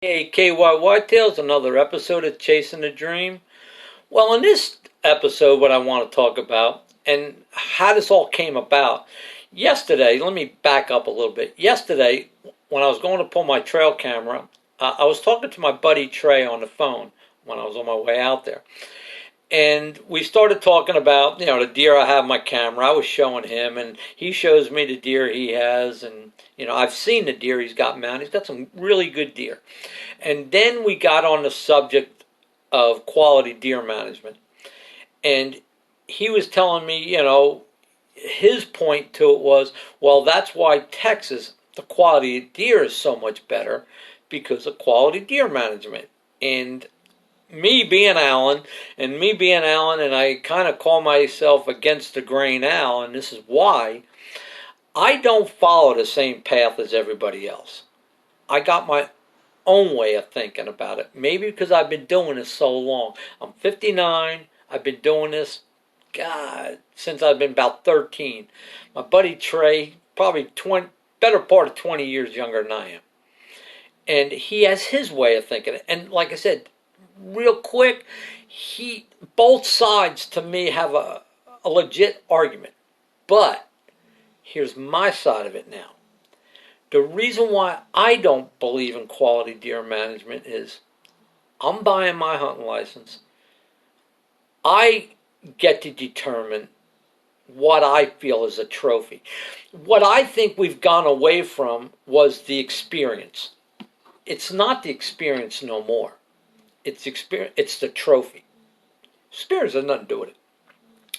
Hey, KY Whitetails, another episode of Chasing the Dream. Well, in this episode, what I want to talk about and how this all came about. Yesterday, let me back up a little bit. Yesterday, when I was going to pull my trail camera, I was talking to my buddy Trey on the phone when I was on my way out there. And we started talking about, the deer I have on my camera. I was showing him, and he shows me the deer he has. And, I've seen the deer he's got mounted. He's got some really good deer. And then we got on the subject of quality deer management. And he was telling me, his point to it was, well, that's why Texas, the quality of deer is so much better because of quality deer management. And me being Alan, and I kind of call myself against the grain Al, and this is why I don't follow the same path as everybody else. I got my own way of thinking about it. Maybe because I've been doing this so long. I'm 59. I've been doing this, God, since I've been about 13. My buddy Trey, probably better part of 20 years younger than I am. And he has his way of thinking. And like I said, real quick, both sides to me have a legit argument. But here's my side of it now. The reason why I don't believe in quality deer management is I'm buying my hunting license. I get to determine what I feel is a trophy. What I think we've gone away from was the experience. It's not the experience no more. It's experience. It's the trophy. Experience has nothing to do with it.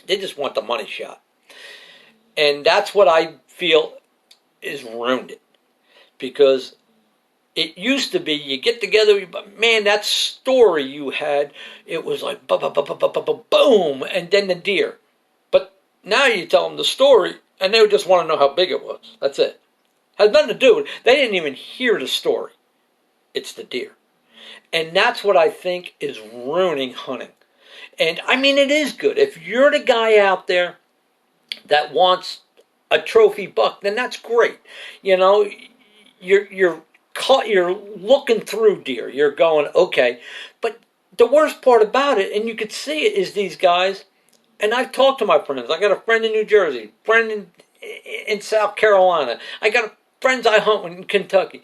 They just want the money shot. And that's what I feel is ruined it. Because it used to be you get together, man, that story you had, it was like boom, and then the deer. But now you tell them the story, and they would just want to know how big it was. That's it. Has nothing to do with it. They didn't even hear the story. It's the deer. And that's what I think is ruining hunting. And I mean, it is good. If you're the guy out there that wants a trophy buck, then that's great. You're looking through deer. You're going, okay. But the worst part about it, and you could see it, is these guys, and I've talked to my friends. I got a friend in New Jersey, friend in South Carolina. I got friends I hunt in Kentucky.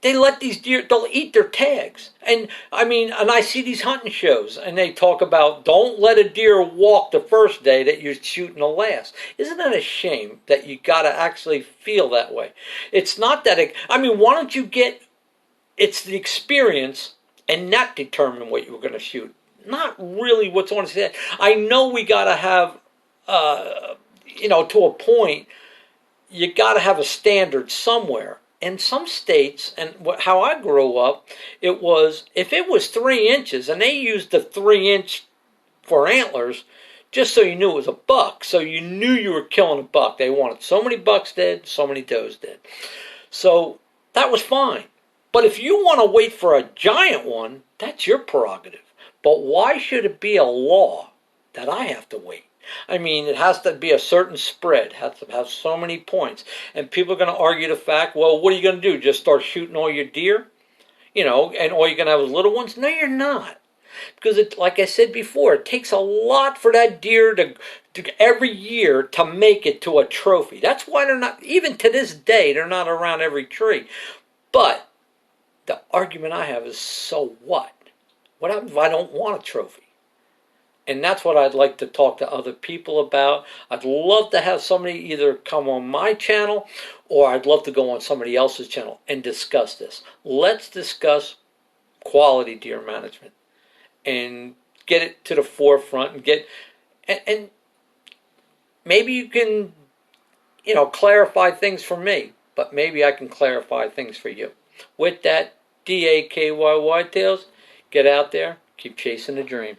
They let these deer, they'll eat their tags. And I see these hunting shows, and they talk about don't let a deer walk the first day that you're shooting the last. Isn't that a shame that you got to actually feel that way? It's not that, why don't you it's the experience and not determine what you were going to shoot. Not really what's on his head. I know we got to have, to a point, you got to have a standard somewhere. In some states, and how I grew up, it was, if it was 3 inches, and they used the 3-inch for antlers, just so you knew it was a buck, so you knew you were killing a buck. They wanted so many bucks dead, so many does dead. So that was fine. But if you want to wait for a giant one, that's your prerogative. But why should it be a law that I have to wait? It has to be a certain spread, has to have so many points. And people are going to argue the fact, well, what are you going to do? Just start shooting all your deer? And all you're going to have is little ones? No, you're not. Because, like I said before, it takes a lot for that deer to every year to make it to a trophy. That's why they're not, even to this day, they're not around every tree. But the argument I have is, so what? What happens if I don't want a trophy? And that's what I'd like to talk to other people about. I'd love to have somebody either come on my channel, or I'd love to go on somebody else's channel and discuss this. Let's discuss quality deer management and get it to the forefront and maybe you can, clarify things for me, but maybe I can clarify things for you. With that, DAKY Whitetails, get out there, keep chasing the dream.